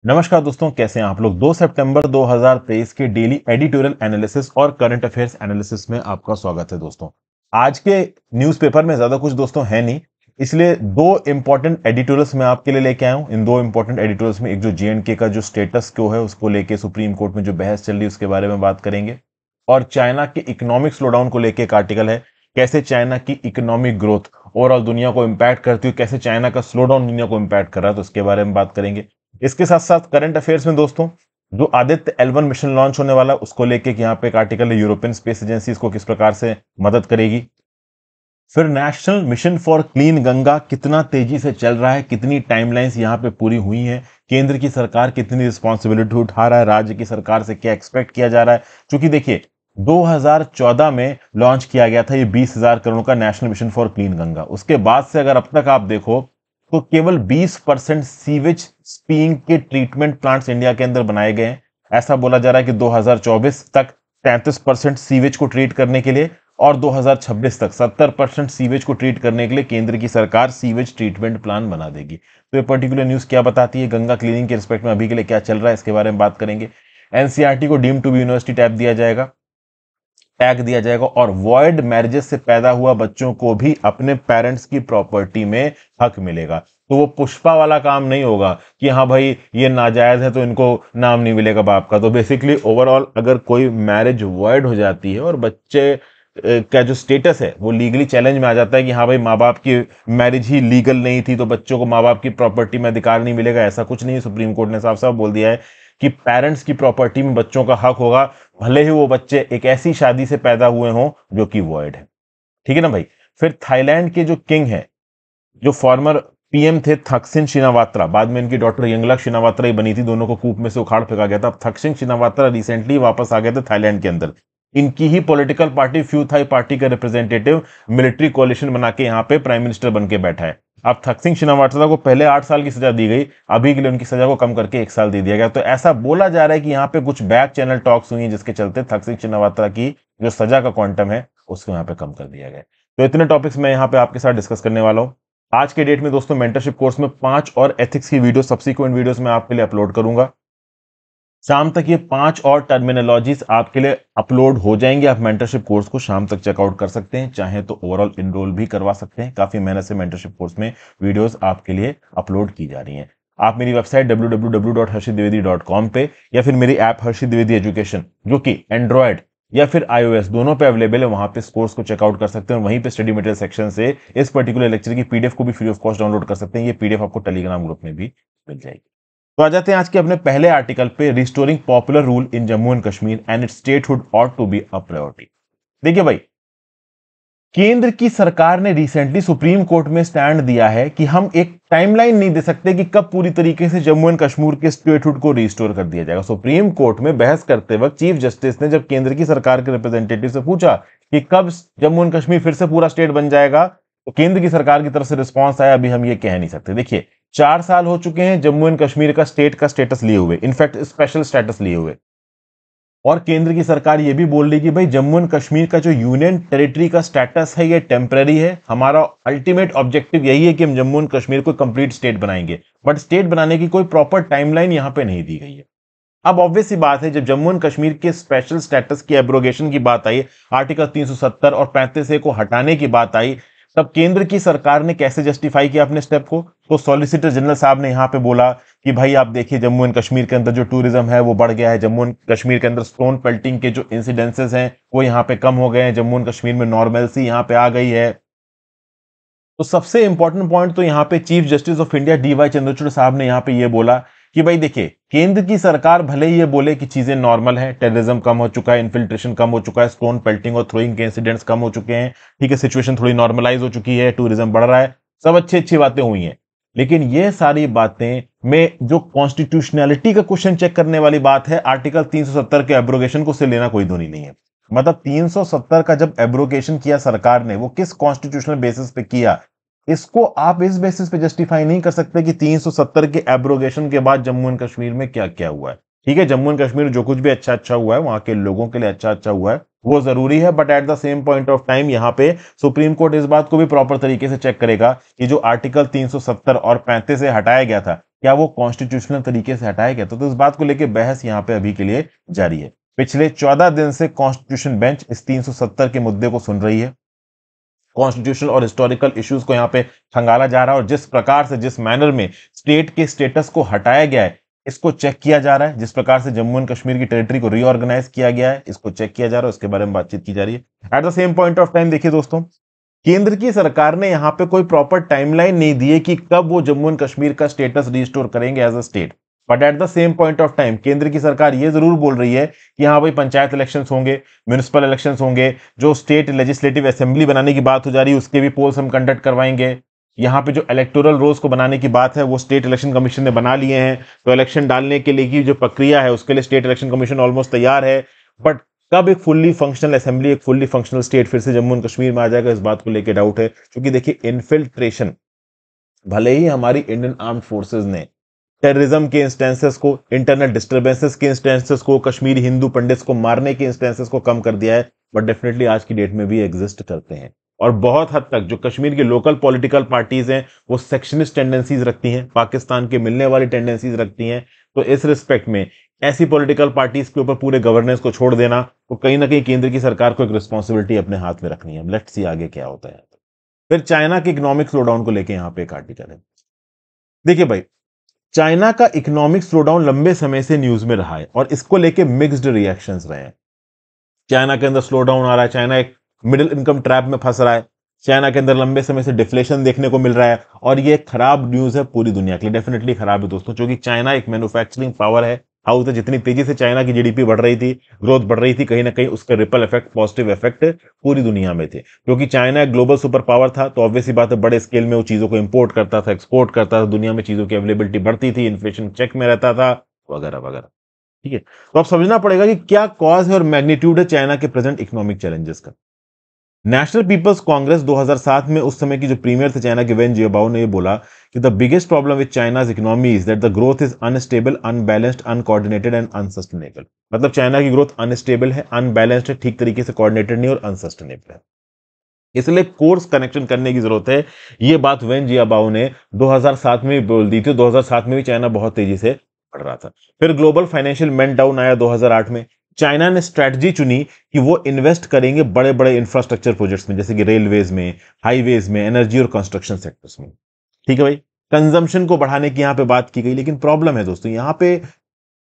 नमस्कार दोस्तों, कैसे हैं आप लोग। 2 सितंबर 2023 के डेली एडिटोरियल एनालिसिस और करंट अफेयर्स एनालिसिस में आपका स्वागत है दोस्तों। आज के न्यूज़पेपर में ज्यादा कुछ दोस्तों है नहीं, इसलिए दो इंपॉर्टेंट एडिटोरियल्स मैं आपके लिए लेके आया हूं। इन दो इंपॉर्टेंट एडिटोरियल्स में एक जो जेएंडके का जो स्टेटस क्यो है उसको लेके सुप्रीम कोर्ट में जो बहस चल रही है उसके बारे में बात करेंगे, और चाइना के इकोनॉमिक स्लोडाउन को लेके एक आर्टिकल है, कैसे चाइना की इकोनॉमिक ग्रोथ ओवरऑल दुनिया को इंपैक्ट करती है, कैसे चाइना का स्लोडाउन दुनिया को इंपैक्ट कर रहा है, तो उसके बारे में बात करेंगे। इसके साथ साथ करंट अफेयर्स में दोस्तों जो आदित्य L1 मिशन लॉन्च होने वाला उसको लेके यहाँ पे एक आर्टिकल है, यूरोपियन स्पेस एजेंसी इसको किस प्रकार से मदद करेगी। फिर national mission for clean Ganga कितना तेजी से चल रहा है, कितनी टाइमलाइंस यहाँ पे पूरी हुई है, केंद्र की सरकार कितनी रिस्पॉन्सिबिलिटी उठा रहा है, राज्य की सरकार से क्या एक्सपेक्ट किया जा रहा है। क्योंकि देखिए 2014 में लॉन्च किया गया था ये 20,000 करोड़ का national mission for clean Ganga, उसके बाद से अगर अब तक आप देखो तो केवल 20% सीवेज स्पीइंग के ट्रीटमेंट प्लांट्स इंडिया के अंदर बनाए गए हैं। ऐसा बोला जा रहा है कि 2024 तक 33% सीवेज को ट्रीट करने के लिए और 2026 तक 70% सीवेज को ट्रीट करने के लिए केंद्र की सरकार सीवेज ट्रीटमेंट प्लान बना देगी। तो ये पर्टिकुलर न्यूज क्या बताती है, गंगा क्लीनिंग के रिस्पेक्ट में अभी के लिए क्या चल रहा है, इसके बारे में बात करेंगे। एनसीईआरटी को deem to be university tag दिया जाएगा और वॉइड मैरिजेस से पैदा हुआ बच्चों को भी अपने पेरेंट्स की प्रॉपर्टी में हक मिलेगा। तो वो पुष्पा वाला काम नहीं होगा कि हाँ भाई ये नाजायज है तो इनको नाम नहीं मिलेगा बाप का। तो बेसिकली ओवरऑल अगर कोई मैरिज वॉइड हो जाती है और बच्चे का जो स्टेटस है वो लीगली चैलेंज में आ जाता है कि हाँ भाई माँ बाप की मैरिज ही लीगल नहीं थी तो बच्चों को माँ बाप की प्रॉपर्टी में अधिकार नहीं मिलेगा, ऐसा कुछ नहीं है। सुप्रीम कोर्ट ने साफ साफ बोल दिया है कि पेरेंट्स की प्रॉपर्टी में बच्चों का हक होगा, भले ही वो बच्चे एक ऐसी शादी से पैदा हुए हों जो कि वॉइड है। ठीक है ना भाई। फिर थाईलैंड के जो किंग है, जो फॉर्मर पीएम थे थक्सिन शिनावात्रा, बाद में इनकी डॉटर यंगलक शिनावात्रा ही बनी थी, दोनों को कूप में से उखाड़ फेंका गया था। अब थक्सिन शिनावात्रा रिसेंटली वापस आ गए थे थाईलैंड के अंदर। इनकी ही political party Pheu Thai party का रिप्रेजेंटेटिव मिलिट्री कोalition बना के यहाँ पे प्राइम मिनिस्टर बन के बैठा है। अब थक्सिन शिनावात्रा को पहले 8 साल की सजा दी गई, अभी के लिए उनकी सजा को कम करके 1 साल दे दिया गया। तो ऐसा बोला जा रहा है कि यहाँ पे कुछ बैक चैनल टॉक्स हुई हैं जिसके चलते थक्सिन शिनावात्रा की जो सजा का क्वांटम है उसको यहाँ पे कम कर दिया गया। तो इतने टॉपिक्स मैं यहाँ पे आपके साथ डिस्कस करने वाला हूँ आज के डेट में दोस्तों। मेंटरशिप कोर्स में 5 और एथिक्स की वीडियो सब्सिक्वेंट वीडियोस में आपके लिए अपलोड करूंगा। शाम तक ये 5 और टर्मिनोलॉजीज आपके लिए अपलोड हो जाएंगे। आप मेंटरशिप कोर्स को शाम तक चेकआउट कर सकते हैं, चाहे तो ओवरऑल इनरोल भी करवा सकते हैं। काफी मेहनत से मेंटरशिप कोर्स में वीडियोस आपके लिए अपलोड की जा रही हैं। आप मेरी वेबसाइट www.harshitdwedi.com पे या फिर मेरी ऐप हर्षित द्विवेदी एजुकेशन जो कि एंड्रॉयड या फिर iOS दोनों पे अवेलेबल है, वहां पे इस कोर्स को चेकआउट कर सकते हैं और वहीं पे स्टडी मटेरियल सेक्शन से इस पर्टिकुलर लेक्चर की पीडीएफ को भी फ्री ऑफ कॉस्ट डाउनलोड कर सकते हैं। ये पीडीएफ आपको टेलीग्राम ग्रुप में भी मिल जाएगी। तो आ जाते हैं आज के अपने पहले आर्टिकल पे, restoring popular rule in Jammu and Kashmir and its statehood ought to be a priority. देखिए भाई, केंद्र की सरकार ने रिसेंटली सुप्रीम कोर्ट में स्टैंड दिया है कि हम एक टाइमलाइन नहीं दे सकते कि कब पूरी तरीके से जम्मू एंड कश्मीर के स्टेटहुड को रिस्टोर कर दिया जाएगा। सुप्रीम कोर्ट में बहस करते वक्त चीफ जस्टिस ने जब केंद्र की सरकार के रिप्रेजेंटेटिव से पूछा कि कब जम्मू एंड कश्मीर फिर से पूरा स्टेट बन जाएगा, तो केंद्र की सरकार की तरफ से रिस्पॉन्स आया, अभी हम ये कह नहीं सकते। देखिए 4 साल हो चुके हैं जम्मू एंड कश्मीर का स्टेट का स्टेटस लिए हुए, इनफैक्ट स्पेशल स्टेटस लिए हुए, और केंद्र की सरकार यह भी बोल रही कि भाई जम्मू एंड कश्मीर का जो यूनियन टेरिटरी का स्टेटस है ये टेम्पररी है, हमारा अल्टीमेट ऑब्जेक्टिव यही है कि हम जम्मू एंड कश्मीर को कंप्लीट स्टेट बनाएंगे। बट स्टेट बनाने की कोई प्रॉपर टाइमलाइन यहां पे नहीं दी गई है। अब ऑब्वियस सी बात है, जब जम्मू एंड कश्मीर के स्पेशल स्टेटस की एब्रोगेशन की बात आई, आर्टिकल 370 और 35A को हटाने की बात आई, तब केंद्र की सरकार ने कैसे जस्टिफाई किया अपने स्टेप को। तो सॉलिसिटर जनरल साहब ने यहां पे बोला कि भाई आप देखिए जम्मू एंड कश्मीर के अंदर जो टूरिज्म है वो बढ़ गया है, जम्मू एंड कश्मीर के अंदर स्टोन पेल्टिंग के जो इंसिडेंसेस हैं वो यहां पे कम हो गए हैं, जम्मू एंड कश्मीर में नॉर्मलसी यहां पे आ गई है। तो सबसे इंपॉर्टेंट पॉइंट तो यहां पे chief justice of India D Y Chandrachud साहब ने यहां पे ये बोला कि भाई देखिए केंद्र की सरकार भले ही ये बोले कि चीजें नॉर्मल है, टेररिज्म कम हो चुका है, इन्फिल्ट्रेशन कम हो चुका है, स्टोन पेल्टिंग और थ्रोइंग के इंसिडेंट्स कम हो चुके हैं, ठीक है, सिचुएशन थोड़ी नॉर्मलाइज हो चुकी है, टूरिज्म बढ़ रहा है, सब अच्छी अच्छी बातें हुई हैं। लेकिन ये सारी बातें में जो कॉन्स्टिट्यूशनैलिटी का क्वेश्चन चेक करने वाली बात है, आर्टिकल 370 के एब्रोगेशन को उससे लेना कोई धुनी नहीं है। मतलब 370 का जब एब्रोगेशन किया सरकार ने, वो किस कॉन्स्टिट्यूशनल बेसिस पे किया, इसको आप इस बेसिस पे जस्टिफाई नहीं कर सकते कि 370 के एब्रोगेशन के बाद जम्मू एंड कश्मीर में क्या क्या हुआ है। ठीक है, जम्मू एंड कश्मीर जो कुछ भी अच्छा अच्छा हुआ है वहां के लोगों के लिए अच्छा अच्छा हुआ है, वो जरूरी है, but at the same point of time यहां पे सुप्रीम कोर्ट इस बात को भी प्रॉपर तरीके से चेक करेगा कि जो आर्टिकल 370 और 35 से हटाया गया था, क्या वो कॉन्स्टिट्यूशनल तरीके से हटाया गया? तो इस बात को लेकर बहस यहाँ पे अभी के लिए जारी है। पिछले 14 दिन से कॉन्स्टिट्यूशन बेंच इस 370 के मुद्दे को सुन रही है। कॉन्स्टिट्यूशनल और हिस्टोरिकल इश्यूज को यहाँ पे खंगाला जा रहा है और जिस प्रकार से, जिस मैनर में स्टेट के स्टेटस को हटाया गया है, इसको चेक किया जा रहा है। जिस प्रकार से जम्मू एंड कश्मीर की टेरिटरी को रीऑर्गेनाइज किया गया है, इसको चेक किया जा रहा है, उसके बारे में बातचीत की जा रही है। Eight the same point of time देखिए दोस्तों, केंद्र की सरकार ने यहां पे कोई प्रॉपर टाइमलाइन नहीं दी है कि कब वो जम्मू एंड कश्मीर का स्टेटस रिस्टोर करेंगे as a state. But at the same point of time केंद्र की सरकार ये जरूर बोल रही है कि हाँ भाई, पंचायत इलेक्शंस होंगे, म्युनिसिपल इलेक्शंस होंगे, जो स्टेट लेजिस्लेटिव असेंबली बनाने की बात हो जा रही है उसके भी पोल्स हम कंडक्ट करवाएंगे। यहाँ पे जो इलेक्टोरल रोल्स को बनाने की बात है वो स्टेट इलेक्शन कमीशन ने बना लिए हैं, तो इलेक्शन डालने के लिए की जो प्रक्रिया है उसके लिए स्टेट इलेक्शन कमीशन ऑलमोस्ट तैयार है। बट कब एक फुल्ली फंक्शनल असेंबली, एक फुल्ली फंक्शनल स्टेट फिर से जम्मू एंड कश्मीर में आ जाएगा, इस बात को लेकर डाउट है। क्योंकि देखिए, इन्फिल्ट्रेशन, भले ही हमारी इंडियन आर्म्ड फोर्सेस ने टेररिज्म के इंस्टेंसेस को, इंटरनल डिस्टर्बेंसेस के इंस्टेंसेस को, कश्मीरी हिंदू पंडित्स को मारने के इंस्टेंसेस को कम कर दिया है, बट डेफिनेटली आज की डेट में भी एग्जिस्ट करते हैं। और बहुत हद तक जो कश्मीर की लोकल पॉलिटिकल पार्टीज हैं वो सेक्शनिस्ट टेंडेंसीज रखती हैं, पाकिस्तान के मिलने वाली टेंडेंसीज रखती हैं। तो इस रिस्पेक्ट में ऐसी पॉलिटिकल पार्टीज के ऊपर पूरे गवर्नेंस को छोड़ देना, तो कहीं ना कहीं केंद्र की सरकार को एक रिस्पॉन्सिबिलिटी अपने हाथ में रखनी है। लेट्स सी आगे क्या होता है। फिर चाइना के इकोनॉमिक स्लोडाउन को लेकर यहां पे एक आर्टिकल है। देखिए भाई, चाइना का इकोनॉमिक स्लोडाउन लंबे समय से न्यूज में रहा है और इसको लेके मिक्स्ड रिएक्शंस रहे हैं। चाइना के अंदर स्लोडाउन आ रहा है, चाइना एक मिडिल इनकम ट्रैप में फंस रहा है, चाइना के अंदर लंबे समय से डिफ्लेशन देखने को मिल रहा है और ये खराब न्यूज है पूरी दुनिया के लिए। डेफिनेटली खराब है दोस्तों, क्योंकि चाइना एक मैन्युफैक्चरिंग पावर है। हाउस है, जितनी तेजी से चाइना की जीडीपी बढ़ रही थी, ग्रोथ बढ़ रही थी, कहीं ना कहीं उसका रिपल इफेक्ट, पॉजिटिव इफेक्ट पूरी दुनिया में थे। क्योंकि चाइना एक ग्लोबल सुपर पावर था, तो ऑब्वियस बात है बड़े स्केल में वो चीजों को इंपोर्ट करता था, एक्सपोर्ट करता था, दुनिया में चीजों की अवेलेबिलिटी बढ़ती थी, इन्फ्लेशन चेक में रहता था, वगैरह वगैरह। ठीक है, तो अब समझना पड़ेगा कि क्या कॉज है और मैग्नीट्यूड है चाइना के प्रेजेंट इकोनॉमिक चैलेंजेस का। नेशनल पीपल्स कांग्रेस 2007 में उस समय की जो प्रीमियर थे चाइना के, वेन जियाबाओ, ने ये बोला कि the biggest problem with China's economy is that the growth is unstable, unbalanced, uncoordinated and unsustainable. मतलब चाइना की ग्रोथ अनस्टेबल है, अनबैलेंस्ड है, ठीक तरीके से कोऑर्डिनेटेड नहीं और अनसस्टेनेबल है। इसलिए कोर्स कनेक्शन करने की जरूरत है। ये बात वेन जियाबाओ ने 2007 में भी बोल दी थी। 2007 में भी चाइना बहुत तेजी से बढ़ रहा था। फिर ग्लोबल फाइनेंशियल मेल्टडाउन आया 2008 में। चाइना ने स्ट्रैटेजी चुनी कि वो इन्वेस्ट करेंगे बड़े बड़े इंफ्रास्ट्रक्चर प्रोजेक्ट्स में, जैसे कि रेलवेज में, हाईवेज में, एनर्जी और कंस्ट्रक्शन सेक्टर्स में। ठीक है भाई, कंजम्पशन को बढ़ाने की यहां पे बात की गई, लेकिन प्रॉब्लम है दोस्तों, यहां पे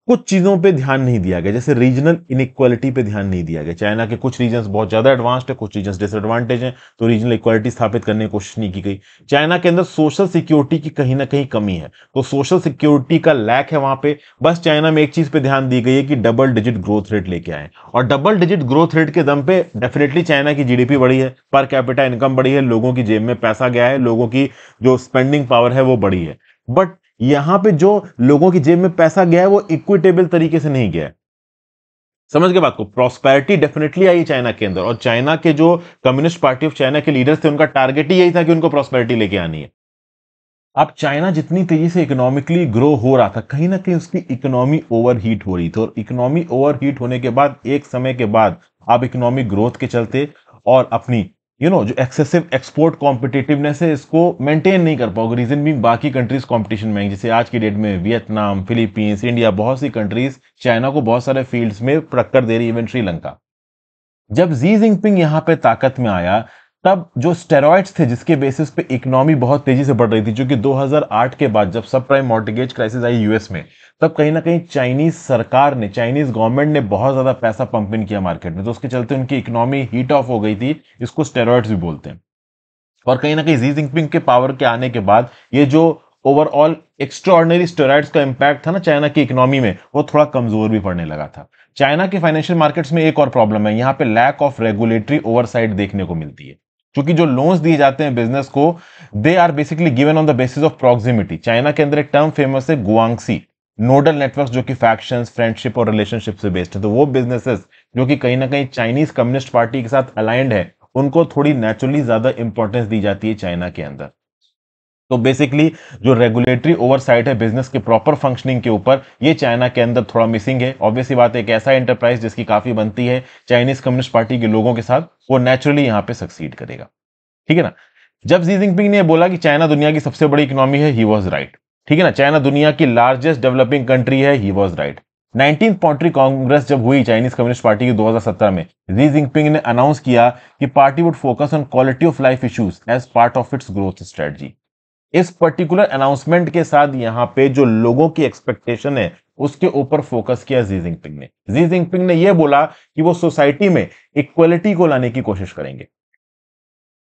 कुछ चीजों पे ध्यान नहीं दिया गया। जैसे रीजनल इनइक्वालिटी पे ध्यान नहीं दिया गया। चाइना के कुछ रीजन्स बहुत ज्यादा एडवांस्ड है, कुछ रीजन्स डिसएडवांटेज हैं, तो रीजनल इक्वालिटी स्थापित करने की कोशिश नहीं की गई। चाइना के अंदर सोशल सिक्योरिटी की कहीं ना कहीं कमी है, तो सोशल सिक्योरिटी का लैक है वहां पे। बस चाइना में एक चीज पे ध्यान दी गई है कि डबल डिजिट ग्रोथ रेट लेके आए, और डबल डिजिट ग्रोथ रेट के दम पे डेफिनेटली चाइना की जीडीपी बढ़ी है, पर कैपिटा इनकम बढ़ी है, लोगों की जेब में पैसा गया है, लोगों की जो स्पेंडिंग पावर है वो बढ़ी है। बट यहां पे जो लोगों की जेब में पैसा गया है वो इक्विटेबल तरीके से नहीं गया है। समझ गए बात को? प्रॉस्पेरिटी डेफिनेटली आई चाइना के अंदर, और चाइना के जो कम्युनिस्ट पार्टी ऑफ चाइना के लीडर्स थे उनका टारगेट ही यही था कि उनको प्रॉस्पेरिटी लेके आनी है। अब चाइना जितनी तेजी से इकोनॉमिकली ग्रो हो रहा था, कहीं ना कहीं उसकी इकोनॉमी ओवरहीट हो रही थी, और इकोनॉमी ओवरहीट होने के बाद एक समय के बाद आप इकोनॉमिक ग्रोथ के चलते और अपनी जो एक्सेसिव एक्सपोर्ट कॉम्पिटिटिवनेस है इसको मेंटेन नहीं कर पाओगे। रीजन भी बाकी कंट्रीज कंपटीशन में, जैसे आज की डेट में वियतनाम, फिलीपींस, इंडिया, बहुत सी कंट्रीज चाइना को बहुत सारे फील्ड्स में टक्कर दे रही, इवन श्रीलंका। जब जी जिनपिंग यहां पे ताकत में आया, तब जो स्टेरॉइड्स थे जिसके बेसिस पे इकोनॉमी बहुत तेजी से बढ़ रही थी, क्योंकि 2008 के बाद जब सब prime mortgage crisis I US में, तब कहीं ना कहीं चाइनीज सरकार ने, चाइनीज गवर्नमेंट ने बहुत ज्यादा पैसा पंप इन किया मार्केट में, तो उसके चलते उनकी इकोनॉमी हीट ऑफ हो गई थी। इसको स्टेरॉइड्स भी बोलते हैं। और कहीं ना कहीं जी जिनपिंग के पावर के आने के बाद ये जो ओवरऑल एक्स्ट्राऑर्डिनरी स्टेरॉइड्स का इंपैक्ट था ना चाइना की इकोनॉमी में, वो थोड़ा कमजोर भी पड़ने लगा था। चाइना के फाइनेंशियल मार्केट्स में एक और प्रॉब्लम है, यहां पे लैक ऑफ रेगुलेटरी ओवरसाइट देखने को मिलती है। क्योंकि जो लोन्स दिए जाते हैं बिजनेस को, they are basically given on the basis of proximity. China के अंदर एक टर्म फेमस है, गुआंगसी नोडल नेटवर्क, जो कि फैक्शंस, फ्रेंडशिप और रिलेशनशिप से बेस्ड है। तो वो बिजनेसेस जो कि कहीं ना कहीं चाइनीज कम्युनिस्ट पार्टी के साथ अलाइंड है, उनको थोड़ी नेचुरली ज्यादा इंपॉर्टेंस दी जाती है चाइना के अंदर। तो बेसिकली जो रेगुलेटरी ओवरसाइट है बिजनेस के प्रॉपर फंक्शनिंग के ऊपर, ये चाइना के अंदर थोड़ा मिसिंग है। ऑब्वियसली बात है, एक ऐसा एंटरप्राइज जिसकी काफी बनती है चाइनीज कम्युनिस्ट पार्टी के लोगों के साथ, वो नेचुरली यहां पे सक्सीड करेगा। ठीक है ना? जब जी जिनपिंग ने बोला कि चाइना दुनिया की सबसे बड़ी इकोनॉमी है, ही वॉज राइट। ठीक है ना, चाइना दुनिया की लार्जेस्ट डेवलपिंग कंट्री है, he was right. 19th party congress जब हुई चाइनीज कम्युनिस्ट पार्टी की 2017 में, जी जिनपिंग ने अनाउंस किया कि party would focus on quality of life issues as part of its growth strategy. इस पर्टिकुलर अनाउंसमेंट के साथ यहां पे जो लोगों की एक्सपेक्टेशन है उसके ऊपर फोकस किया जी जिनपिंग ने। जी जिनपिंग ने यह बोला कि वो सोसाइटी में इक्वलिटी को लाने की कोशिश करेंगे।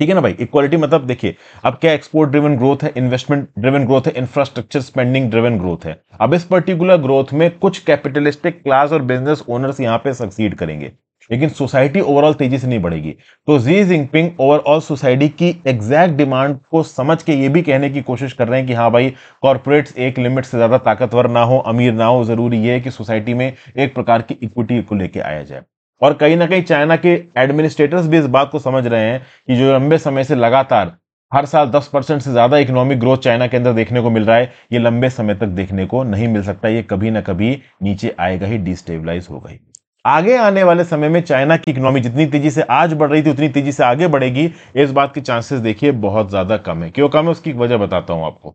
ठीक है ना भाई, इक्वालिटी मतलब देखिए अब क्या, एक्सपोर्ट ड्रिवन ग्रोथ है, इन्वेस्टमेंट ड्रिवन ग्रोथ है, इंफ्रास्ट्रक्चर स्पेंडिंग ड्रिवन ग्रोथ है। अब इस पर्टिकुलर ग्रोथ में कुछ कैपिटलिस्टिक क्लास और बिजनेस ओनर्स यहां पे सक्सीड करेंगे, लेकिन सोसाइटी ओवरऑल तेजी से नहीं बढ़ेगी। तो जी जिनपिंग ओवरऑल सोसाइटी की एग्जैक्ट डिमांड को समझ के ये भी कहने की कोशिश कर रहे हैं कि हाँ भाई, कॉर्पोरेट्स एक लिमिट से ज्यादा ताकतवर ना हो, अमीर ना हो, जरूरी ये है कि सोसाइटी में एक प्रकार की इक्विटी को लेके आया जाए। और कहीं ना कहीं चाइना के एडमिनिस्ट्रेटर्स भी इस बात को समझ रहे हैं कि जो लंबे समय से लगातार हर साल 10% से ज्यादा इकोनॉमिक ग्रोथ चाइना के अंदर देखने को मिल रहा है, ये लंबे समय तक देखने को नहीं मिल सकता, ये कभी ना कभी नीचे आएगा ही, डिस्टेबलाइज होगा ही। आगे आने वाले समय में चाइना की इकोनॉमी जितनी तेजी से आज बढ़ रही थी उतनी तेजी से आगे बढ़ेगी, इस बात के चांसेस देखिए बहुत ज्यादा कम है। क्यों कम है उसकी वजह बताता हूं आपको।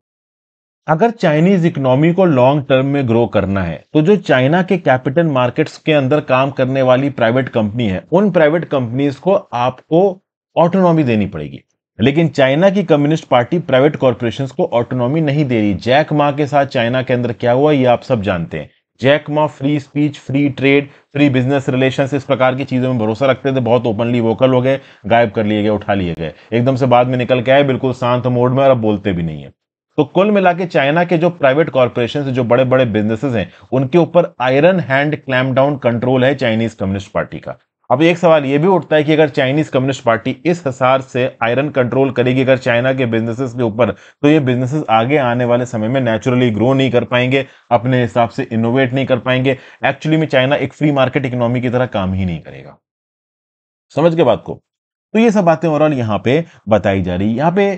अगर चाइनीज इकोनॉमी को लॉन्ग टर्म में ग्रो करना है तो जो चाइना के कैपिटल मार्केट्स के अंदर काम करने वाली प्राइवेट कंपनी है, उन प्राइवेट कंपनीज को आपको ऑटोनॉमी देनी पड़ेगी। लेकिन चाइना की कम्युनिस्ट पार्टी प्राइवेट कॉर्पोरेशंस को ऑटोनॉमी नहीं दे रही। जैक मा के साथ चाइना के अंदर क्या हुआ ये आप सब जानते हैं। Jack Ma free speech, free trade, free business relations, इस प्रकार की चीजों में भरोसा रखते थे, बहुत ओपनली वोकल हो गए, गायब कर लिए गए, उठा लिए गए, एकदम से बाद में निकल के आए बिल्कुल शांत मोड में और अब बोलते भी नहीं है। तो कुल मिला के चाइना के जो प्राइवेट कॉर्पोरेशन जो बड़े बड़े बिजनेसेस हैं उनके ऊपर iron hand clamp down control है चाइनीज कम्युनिस्ट पार्टी का। अब एक सवाल यह भी उठता है कि अगर चाइनीज कम्युनिस्ट पार्टी इस हिसाब से आयरन कंट्रोल करेगी अगर चाइना के बिजनेसेस के ऊपर, तो ये बिजनेसेस आगे आने वाले समय में नेचुरली ग्रो नहीं कर पाएंगे, अपने हिसाब से इनोवेट नहीं कर पाएंगे। एक्चुअली में चाइना एक फ्री मार्केट इकोनॉमी की तरह काम ही नहीं करेगा। समझ के बात को। तो ये सब बातें ओवरऑल यहां पे बताई जा रही। यहां पे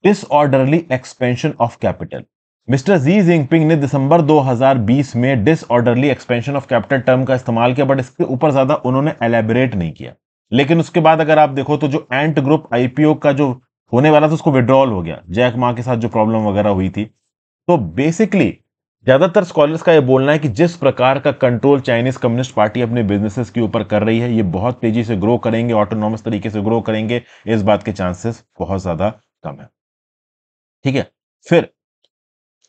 disorderly expansion of capital, mister Xi Jinping ने दिसंबर 2020 में disorderly expansion of capital term का इस्तेमाल किया, बट इसके ऊपर ज्यादा उन्होंने एलैबोरेट नहीं किया। लेकिन उसके बाद अगर आप देखो तो जो एंट ग्रुप आईपीओ का जो होने वाला था उसको विड्रॉल हो गया, जैक मा के साथ जो प्रॉब्लम वगैरह हुई थी। तो बेसिकली ज्यादातर स्कॉलर्स का यह बोलना है कि जिस प्रकार का कंट्रोल चाइनीज कम्युनिस्ट पार्टी अपने बिजनेसेस के ऊपर कर रही है, ये बहुत तेजी से ग्रो करेंगे, ऑटोनॉमस तरीके से ग्रो करेंगे, इस बात के चांसेस बहुत ज्यादा कम है। ठीक है, फिर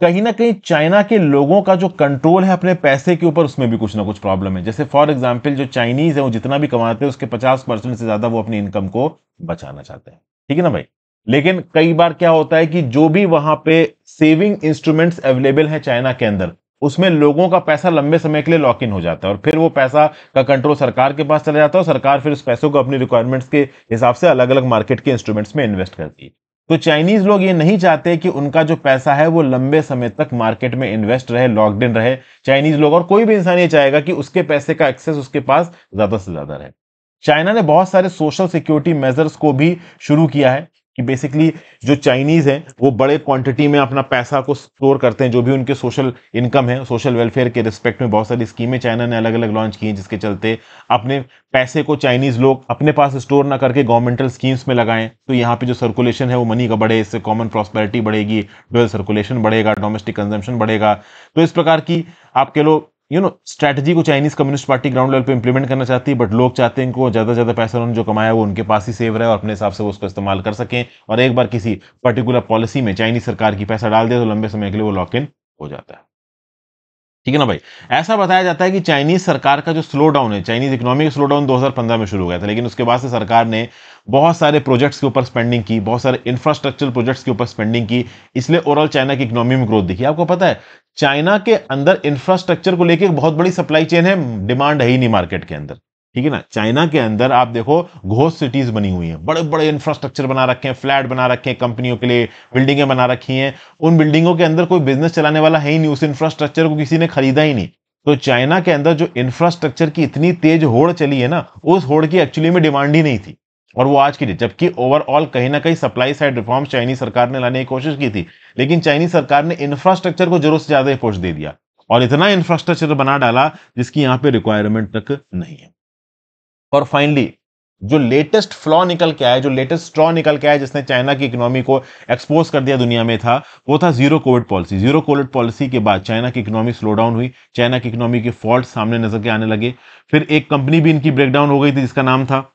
कहीं ना कहीं चाइना के लोगों का जो कंट्रोल है अपने पैसे के ऊपर, उसमें भी कुछ ना कुछ प्रॉब्लम है। जैसे फॉर एग्जांपल जो चाइनीज है वो जितना भी कमाते हैं उसके 50% से ज्यादा वो अपनी इनकम को बचाना चाहते हैं। ठीक है ना भाई। लेकिन कई बार क्या होता है कि जो भी वहां पे सेविंग इंस्ट्रूमेंट्स अवेलेबल हैं चाइना के अंदर, उसमें लोगों का पैसा लंबे समय के लिए लॉक इन हो जाता है और फिर वो पैसा का कंट्रोल सरकार के पास चला जाता है और सरकार फिर उस पैसों को अपनी रिक्वायरमेंट्स के हिसाब से अलग अलग मार्केट के इंस्ट्रूमेंट्स में इन्वेस्ट करती है। तो चाइनीज लोग ये नहीं चाहते कि उनका जो पैसा है वो लंबे समय तक मार्केट में इन्वेस्ट रहे, लॉक्ड इन रहे। चाइनीज लोग और कोई भी इंसान ये चाहेगा कि उसके पैसे का एक्सेस उसके पास ज्यादा से ज्यादा रहे। चाइना ने बहुत सारे सोशल सिक्योरिटी मेजर्स को भी शुरू किया है कि बेसिकली जो चाइनीज हैं वो बड़े क्वांटिटी में अपना पैसा को स्टोर करते हैं, जो भी उनके सोशल इनकम है, सोशल वेलफेयर के रिस्पेक्ट में बहुत सारी स्कीमें चाइना ने अलग अलग लॉन्च की हैं, जिसके चलते अपने पैसे को चाइनीज लोग अपने पास स्टोर ना करके गवर्नमेंटल स्कीम्स में लगाएं। तो यहाँ पे जो सर्कुलेशन है वो मनी का बढ़े, इससे कॉमन प्रॉस्पेरिटी बढ़ेगी, डुअल सर्कुलेशन बढ़ेगा, डोमेस्टिक कंजम्पशन बढ़ेगा। तो इस प्रकार की आप कह लो स्ट्रैटेजी को Chinese communist party ground level पे इंप्लीमेंट करना चाहती है, बट लोग चाहते हैं कि ज्यादा से ज्यादा पैसा उन्होंने जो कमाया वो उनके पास ही सेव रहे और अपने हिसाब से वो उसको इस्तेमाल कर सकें। और एक बार किसी पर्टिकुलर पॉलिसी में चाइनीज सरकार की पैसा डाल दे तो लंबे समय के लिए वो लॉक इन हो जाता है। ठीक है ना भाई। ऐसा बताया जाता है कि चाइनीज सरकार का जो स्लो डाउन है, चाइनीज इकोनॉमी का स्लो डाउन 2015 में शुरू हो गया था, लेकिन उसके बाद से सरकार ने बहुत सारे प्रोजेक्ट्स के ऊपर स्पेंडिंग की, बहुत सारे इंफ्रास्ट्रक्चर प्रोजेक्ट्स के ऊपर स्पेंडिंग की, इसलिए ओवरऑल चाइना की इकोनॉमी में ग्रोथ दिखी। आपको पता है चाइना के अंदर इंफ्रास्ट्रक्चर को लेकर एक बहुत बड़ी सप्लाई चेन है, डिमांड है ही नहीं मार्केट के अंदर। ठीक है ना। चाइना के अंदर आप देखो घोस्ट सिटीज बनी हुई हैं, बड़े बड़े इंफ्रास्ट्रक्चर बना रखे हैं, फ्लैट बना रखे हैं कंपनियों के लिए, बिल्डिंगें बना रखी हैं। उन बिल्डिंगों के अंदर कोई बिजनेस चलाने वाला है ही नहीं, उस इंफ्रास्ट्रक्चर को किसी ने खरीदा ही नहीं। तो चाइना के अंदर जो इंफ्रास्ट्रक्चर की इतनी तेज होड़ चली है ना, उस होड़ की एक्चुअली में डिमांड ही नहीं थी और वो आज की थी। जबकि ओवरऑल कहीं ना कहीं सप्लाई साइड रिफॉर्म्स चाइनीज सरकार ने लाने की कोशिश की थी, लेकिन चाइनीज सरकार ने इंफ्रास्ट्रक्चर को जरूरत से ज्यादा पुश दे दिया और इतना इंफ्रास्ट्रक्चर बना डाला जिसकी यहां पे रिक्वायरमेंट तक नहीं है। और फाइनली जो लेटेस्ट फ्लॉ निकल के आया, जो लेटेस्ट स्ट्रॉ निकल के आया जिसने चाइना की इकोनॉमी को एक्सपोज कर दिया दुनिया में था, वो था zero Covid policy. Zero Covid policy के बाद चाइना की इकोनॉमी स्लो डाउन हुई, चाइना की इकोनॉमी के फॉल्ट सामने नजर के आने लगे। फिर एक कंपनी भी इनकी ब्रेकडाउन हो गई थी जिसका नाम था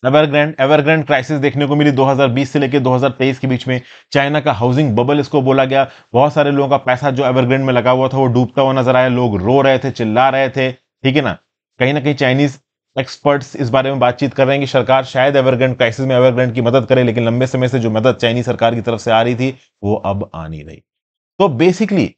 एवरग्रैंड। एवरग्रैंड क्राइसिस देखने को मिली 2020 से लेकर 2023 के बीच में। चाइना का हाउसिंग बबल इसको बोला गया। बहुत सारे लोगों का पैसा जो एवरग्रैंड में लगा हुआ था वो डूबता हुआ नजर आया, लोग रो रहे थे, चिल्ला रहे थे, ठीक है ना। कहीं ना कहीं चाइनीज एक्सपर्ट्स इस बारे में बातचीत कर रहे हैं कि सरकार शायद एवरग्रैंड क्राइसिस में एवरग्रैंड की मदद करे, लेकिन लंबे समय से जो मदद चाइनीज सरकार की तरफ से आ रही थी वो अब आ नहीं रही। तो बेसिकली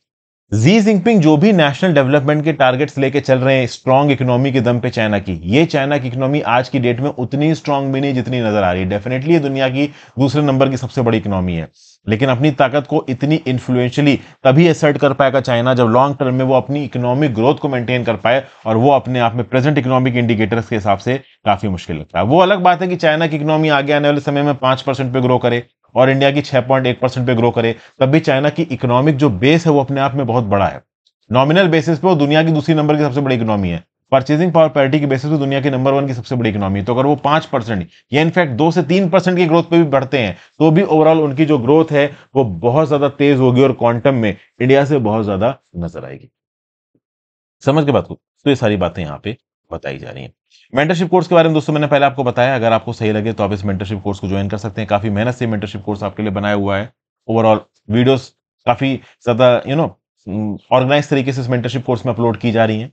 जी जिनपिंग जो भी नेशनल डेवलपमेंट के टारगेट्स लेके चल रहे हैं स्ट्रांग इकोनॉमी के दम पे चाइना की, ये चाइना की इकोनॉमी आज की डेट में उतनी स्ट्रांग भी नहीं जितनी नजर आ रही है। डेफिनेटली ये दुनिया की दूसरे नंबर की सबसे बड़ी इकोनॉमी है, लेकिन अपनी ताकत को इतनी इन्फ्लुएंशियली तभी असर्ट कर पाएगा चाइना जब लॉन्ग टर्म में वो अपनी इकोनॉमिक ग्रोथ को मेंटेन कर पाए, और वो अपने आप में प्रेजेंट इकोनॉमिक इंडिकेटर्स के हिसाब से काफी मुश्किल लगता है। वो अलग बात है कि चाइना की इकोनॉमी आगे आने वाले समय में 5% पे ग्रो करे और इंडिया की 6.1% पे ग्रो करे, तब भी चाइना की इकोनॉमिक जो बेस है वो अपने आप में बहुत बड़ा है। नॉमिनल बेसिस पे वो दुनिया की दूसरी नंबर की सबसे बड़ी इकोनॉमी है, परचेजिंग पावर पैरिटी के बेसिस पे दुनिया की नंबर 1 की सबसे बड़ी इकोनॉमी है। तो अगर वो 5% या इनफैक्ट 2 से 3% की ग्रोथ पे भी बढ़ते हैं तो भी ओवरऑल उनकी जो ग्रोथ है वो बहुत ज्यादा तेज होगी और क्वांटम में इंडिया से बहुत ज्यादा नजर आएगी। समझ के बात को, तो ये सारी बातें यहाँ पे बताई जा रही हैं। मेंटरशिप कोर्स के बारे में दोस्तों मैंने पहले आपको बताया, अगर आपको सही लगे तो आप इस मेंटरशिप कोर्स को ज्वाइन कर सकते हैं। काफी मेहनत से मेंटरशिप कोर्स आपके लिए बनाया हुआ है। ओवरऑल वीडियोस काफी ज्यादा ऑर्गेनाइज तरीके से इस मेंटरशिप कोर्स में अपलोड की जा रही हैं।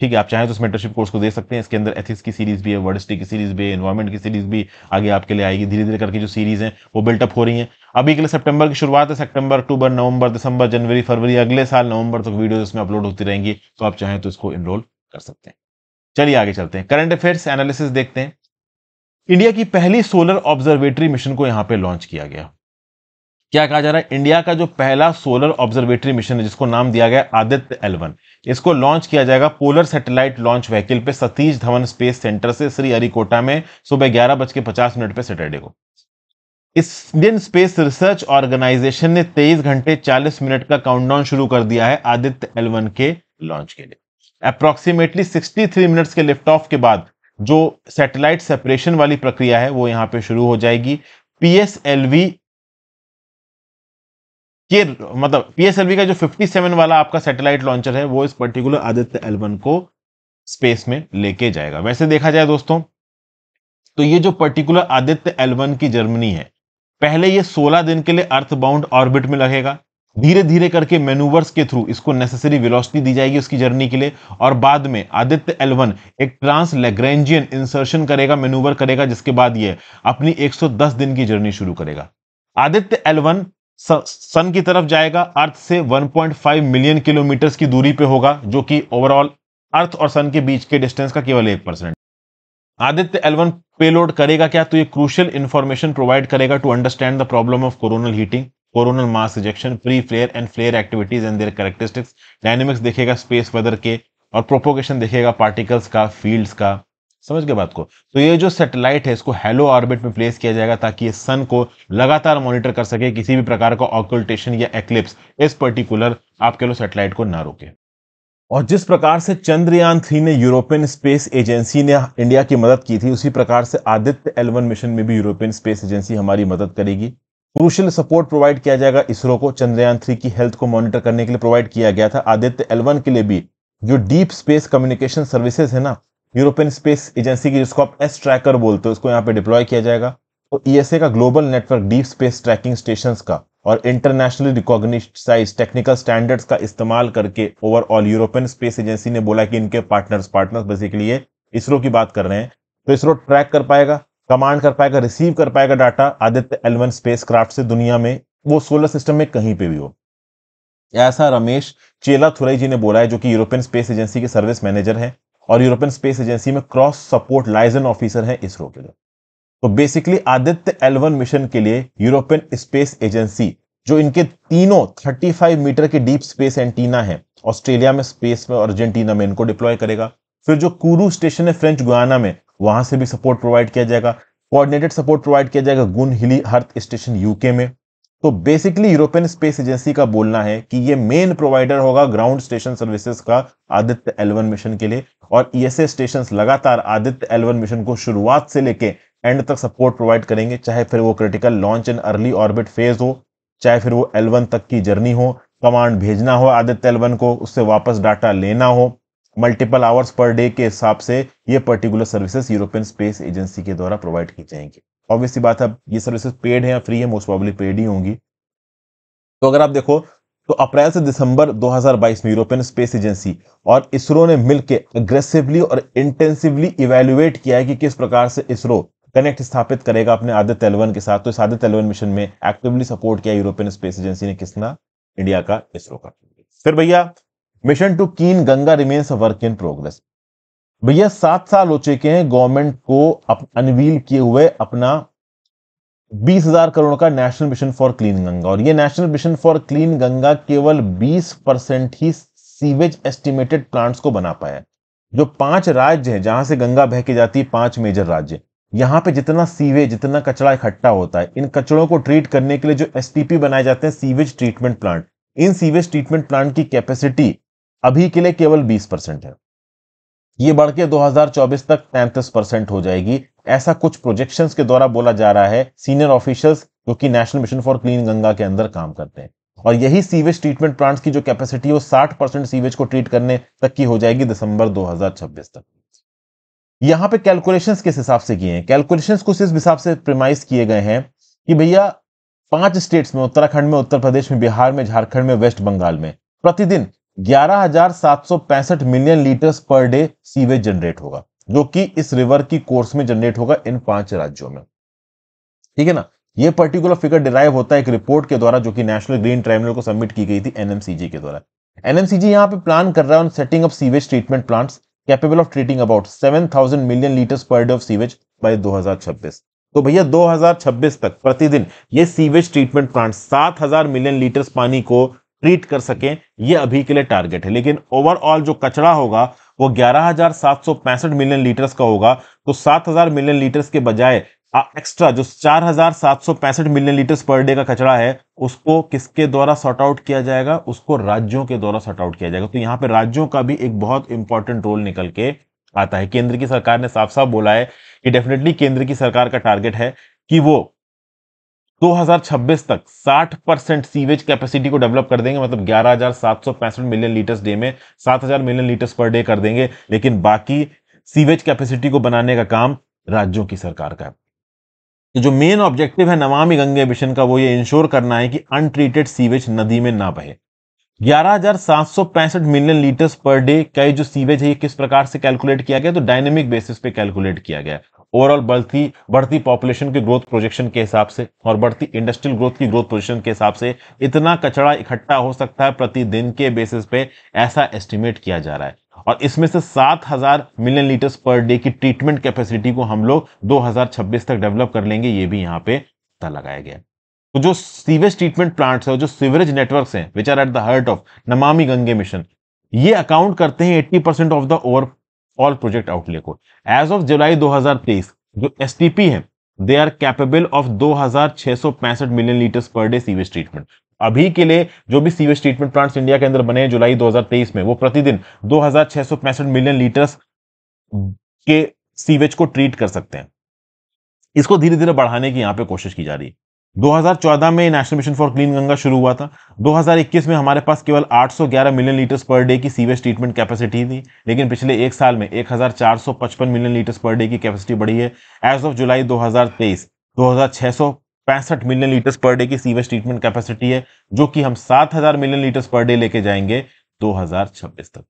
ठीक है, आप चाहें तो इस मेंटरशिप कोर्स को दे सकते हैं। इसके अंदर एथिक्स की सीरीज भी है, वर्डस्टिक की सीरीज भी है, एनवायरमेंट की सीरीज भी आगे आपके लिए आएगी। धीरे धीरे करके जो सीरीज है वो बिल्टअप हो रही है। अभी के लिए सितंबर की शुरुआत है, सितंबर, अक्टूबर, नवंबर, दिसंबर, जनवरी, फरवरी, अगले साल नवंबर तक वीडियो इसमें अपलोड होती रहेंगी, तो आप चाहें तो इसको इनरोल कर सकते हैं। चलिए आगे चलते हैं, करंट अफेयर्स एनालिसिस देखते हैं। इंडिया की पहली सोलर ऑब्जर्वेटरी मिशन को यहां पे लॉन्च किया गया। क्या कहा जा रहा है, इंडिया का जो पहला सोलर ऑब्जर्वेटरी मिशन है जिसको नाम दिया गया आदित्य L1, इसको लॉन्च किया जाएगा पोलर सैटेलाइट लॉन्च व्हीकल पे सतीश धवन स्पेस सेंटर से श्रीहरिकोटा में सुबह 11:50 पे सैटरडे को। इंडियन स्पेस रिसर्च ऑर्गेनाइजेशन ने 23 घंटे 40 मिनट का काउंटडाउन शुरू कर दिया है आदित्य L1 के लॉन्च के लिए। अप्रोक्सीमेटली 63 मिनट्स के लिफ्ट ऑफ के बाद जो सैटेलाइट सेपरेशन वाली प्रक्रिया है वो यहां पे शुरू हो जाएगी। पीएसएलवी के मतलब पीएसएलवी का जो 57 वाला आपका सैटेलाइट लॉन्चर है वो इस पर्टिकुलर आदित्य L1 को स्पेस में लेके जाएगा। वैसे देखा जाए दोस्तों तो ये जो पर्टिकुलर आदित्य L1 की जर्मनी है, पहले ये 16 दिन के लिए अर्थ बाउंड ऑर्बिट में लगेगा। धीरे धीरे करके मैनूवर्स के थ्रू इसको नेसेसरी वेलोसिटी दी जाएगी उसकी जर्नी के लिए, और बाद में आदित्य L1 एक ट्रांस लैग्रेंजियन इंसर्शन करेगा, मैनूवर करेगा, जिसके बाद ये अपनी 110 दिन की जर्नी शुरू करेगा। आदित्य L1 सन की तरफ जाएगा, अर्थ से 1.5 मिलियन किलोमीटर की दूरी पे होगा, जो कि ओवरऑल अर्थ और सन के बीच के डिस्टेंस का केवल 1%। आदित्य L1 पेलोड करेगा क्या, तो ये क्रूशियल इंफॉर्मेशन प्रोवाइड करेगा to understand the problem of coronal heating, coronal mass ejection, pre flare and flare activities and their characteristics. Dynamics देखेगा स्पेस वेदर के, और प्रोपोगेशन देखेगा पार्टिकल्स का, फील्ड्स का। समझ गए बात को। तो ये जो सैटेलाइट है इसको हेलो ऑर्बिट में प्लेस किया जाएगा ताकि ये सन को लगातार मॉनिटर कर सके, किसी भी प्रकार का ऑकल्टेशन या एक्लिप्स इस पर्टिकुलर आपके लो सैटेलाइट को ना रोके। और जिस प्रकार से चंद्रयान 3 ने यूरोपियन स्पेस एजेंसी ने इंडिया की मदद की थी, उसी प्रकार से आदित्य L1 मिशन में भी यूरोपियन स्पेस एजेंसी हमारी मदद करेगी। क्रूशियल सपोर्ट प्रोवाइड किया जाएगा इसरो को, चंद्रयान 3 की हेल्थ को मॉनिटर करने के लिए प्रोवाइड किया गया था। आदित्य L1 के लिए भी जो डीप स्पेस कम्युनिकेशन सर्विसेज है ना यूरोपियन स्पेस एजेंसी की, जिसको आप एस ट्रैकर बोलते हो, उसको यहाँ पे डिप्लॉय किया जाएगा। तो ईएसए का global network deep space trekking stations का और इंटरनेशनली रिकॉग्नाइज्ड टेक्निकल स्टैंडर्ड्स का इस्तेमाल करके ओवरऑल यूरोपियन स्पेस एजेंसी ने बोला कि इनके पार्टनर्स बेसिकली ये इसरो की बात कर रहे हैं, तो इसरो ट्रैक कर पाएगा, कमांड कर पाएगा, रिसीव कर पाएगा data Aditya L1 space craft से दुनिया में, वो सोलर सिस्टम में कहीं पे भी हो। ऐसा रमेश चेलाथुरई जी ने बोला है, जो कि यूरोपियन स्पेस एजेंसी के सर्विस मैनेजर हैं और यूरोपियन स्पेस एजेंसी में क्रॉस सपोर्ट लाइजन ऑफिसर हैं इसरो के लिए। तो बेसिकली आदित्य L1 मिशन के लिए यूरोपियन स्पेस एजेंसी जो इनके तीनों 35 मीटर के डीप स्पेस एंटीना है, ऑस्ट्रेलिया में स्पेस में और अर्जेंटीना में, इनको डिप्लॉय करेगा। फिर जो कूरू स्टेशन है फ्रेंच गुयाना में, वहां से भी सपोर्ट प्रोवाइड किया जाएगा। कोऑर्डिनेटेड सपोर्ट प्रोवाइड किया जाएगा गुन हिली हर्थ स्टेशन यूके में। तो बेसिकली यूरोपियन स्पेस एजेंसी का बोलना है कि ये मेन प्रोवाइडर होगा ग्राउंड स्टेशन सर्विसेज का आदित्य L1 मिशन के लिए, और ईएसए स्टेशंस लगातार आदित्य L1 मिशन को शुरुआत से लेके एंड तक सपोर्ट प्रोवाइड करेंगे, चाहे फिर वो critical launch and early orbit phase हो, चाहे फिर वो L1 तक की जर्नी हो, कमांड भेजना हो आदित्य L1 को, उससे वापस डाटा लेना हो, मल्टीपल आवर्स पर डे के हिसाब से ये particular services European space agency के द्वारा प्रोवाइड की जाएंगी। ऑब्वियसली बात है, ये सर्विसेज पेड है या फ्री है, मोस्ट प्रोबेबली पेड ही होंगी। तो अगर आप देखो तो अप्रैल से दिसंबर 2022 में यूरोपियन स्पेस एजेंसी और इसरो ने मिलकर अग्रेसिवली और इंटेंसिवली इवैल्यूएट किया है कि किस प्रकार से इसरो कनेक्ट स्थापित करेगा अपने आदित्य L1 के साथ। तो इस आदित्य L1 मिशन में एक्टिवली सपोर्ट किया यूरोपियन स्पेस एजेंसी ने, किसना? इंडिया का, इसरो का। फिर भैया मिशन टू कीन Ganga remains a work in progress. भैया 7 साल हो चुके हैं गवर्नमेंट को अनवील किए हुए अपना 20,000 करोड़ का national mission for clean Ganga, और ये national mission for clean Ganga केवल 20% ही सीवेज एस्टिमेटेड प्लांट्स को बना पाया है। जो 5 राज्य हैं जहां से गंगा बह के जाती है, 5 मेजर राज्य, यहां पे जितना सीवेज, जितना कचरा इकट्ठा होता है, इन कचड़ों को ट्रीट करने के लिए जो एसटीपी बनाए जाते हैं, सीवेज ट्रीटमेंट प्लांट, इन सीवेज ट्रीटमेंट प्लांट की कैपेसिटी अभी के लिए केवल 20% है। ये बढ़ के 2024 तक 33% हो जाएगी, ऐसा कुछ प्रोजेक्शंस के द्वारा बोला जा रहा है सीनियर ऑफिशियल्स जो कि national mission for clean Ganga के अंदर काम करते हैं। और यही सीवेज ट्रीटमेंट प्लांट्स की जो कैपेसिटी है वो 60% सीवेज को ट्रीट करने तक की हो जाएगी दिसंबर 2026 तक। यहां पे कैलकुलेशंस किस हिसाब से किए हैं? कैलकुलेशंस कुछ इस हिसाब से प्रिमाइज किए गए हैं कि भैया 5 स्टेट्स में, उत्तराखंड में, उत्तर प्रदेश में, बिहार में, झारखंड में, वेस्ट बंगाल में प्रतिदिन 11,765 million litres per day sewage generate होगा, जो कि इस रिवर की कोर्स में जनरेट होगा इन 5 राज्यों में। ठीक है ना? ये पर्टिकुलर फिगर डिराइव होता है एक रिपोर्ट के द्वारा जो कि नेशनल ग्रीन ट्राइब्यूनल को सबमिट की गई थी एनएमसीजी के द्वारा। एनएमसीजी यहां पे प्लान कर रहा है on setting up sewage treatment plants capable of treating about 7,000 million litres per day of sewage by 2026। तो भैया 2026 तक प्रतिदिन ये sewage treatment plant 7,000 million litres पानी को ट्रीट कर सकें, ये अभी के लिए टारगेट है। लेकिन ओवरऑल जो कचरा होगा वो 11,765 मिलियन लीटर्स का होगा। तो 7,000 मिलियन लीटर्स के बजाय एक्स्ट्रा जो 4,765 मिलियन लीटर्स पर डे का कचरा है उसको किसके द्वारा सॉर्ट आउट किया जाएगा? उसको राज्यों के द्वारा सॉर्ट आउट किया जाएगा। तो यहां पे राज्यों का भी एक बहुत इंपॉर्टेंट रोल निकल के आता है। केंद्र की सरकार ने साफ साफ बोला है कि डेफिनेटली केंद्र की सरकार का टारगेट है कि वो 2026 तक 60% सीवेज कैपेसिटी को डेवलप कर देंगे, मतलब 11,765 मिलियन लीटर्स डे में 7,000 मिलियन लीटर्स पर डे कर देंगे। लेकिन बाकी सीवेज कैपेसिटी को बनाने का काम राज्यों की सरकार का है। तो जो मेन ऑब्जेक्टिव है नमामि गंगे मिशन का वो ये इंश्योर करना है कि अनट्रीटेड सीवेज नदी में ना बहे। 11,765 मिलियन लीटर्स पर डे का जो सीवेज है ये किस प्रकार से कैलकुलेट किया गया? तो डायनेमिक बेसिस पे कैलकुलेट किया गया। ओवरऑल बढ़ती पॉपुलेशन के ग्रोथ प्रोजेक्शन के हिसाब से और बढ़ती इंडस्ट्रियल ग्रोथ की ग्रोथ प्रोजेक्शन के हिसाब से इतना कचरा इकट्ठा हो सकता है प्रतिदिन के बेसिस पे, ऐसा एस्टिमेट किया जा रहा है। और इसमें से 7,000 मिलियन लीटर्स पर डे की ट्रीटमेंट कैपेसिटी को हम लोग 2026 तक डेवलप कर लेंगे, ये भी यहाँ पे पता लगाया गया। तो जो सीवेज ट्रीटमेंट प्लांट्स है, जो सीवरेज नेटवर्क्स हैं which are at the heart of Namami Gange mission, ये अकाउंट करते हैं 80% of the overall project outlay को। एज ऑफ जुलाई 2023 जो एसटीपी है they are capable of 2,665 million litres per day sewage treatment. अभी के लिए जो भी सीवेज ट्रीटमेंट प्लांट्स इंडिया के अंदर बने हैं जुलाई 2023 में, वो प्रतिदिन 2,665 मिलियन लीटर्स के सीवेज को ट्रीट कर सकते हैं। इसको धीरे धीरे बढ़ाने की यहां पे कोशिश की जा रही है। 2014 में national mission for clean Ganga शुरू हुआ था। 2021 में हमारे पास केवल 811 मिलियन लीटर्स पर डे की सीवेज ट्रीटमेंट कैपेसिटी थी, लेकिन पिछले एक साल में 1,455 मिलियन लीटर्स पर डे की कैपेसिटी बढ़ी है। As of July 2023 2,665 million litres per day की सीवेज ट्रीटमेंट कैपेसिटी है, जो कि हम 7,000 मिलियन लीटर्स पर डे लेके जाएंगे 2026 तक।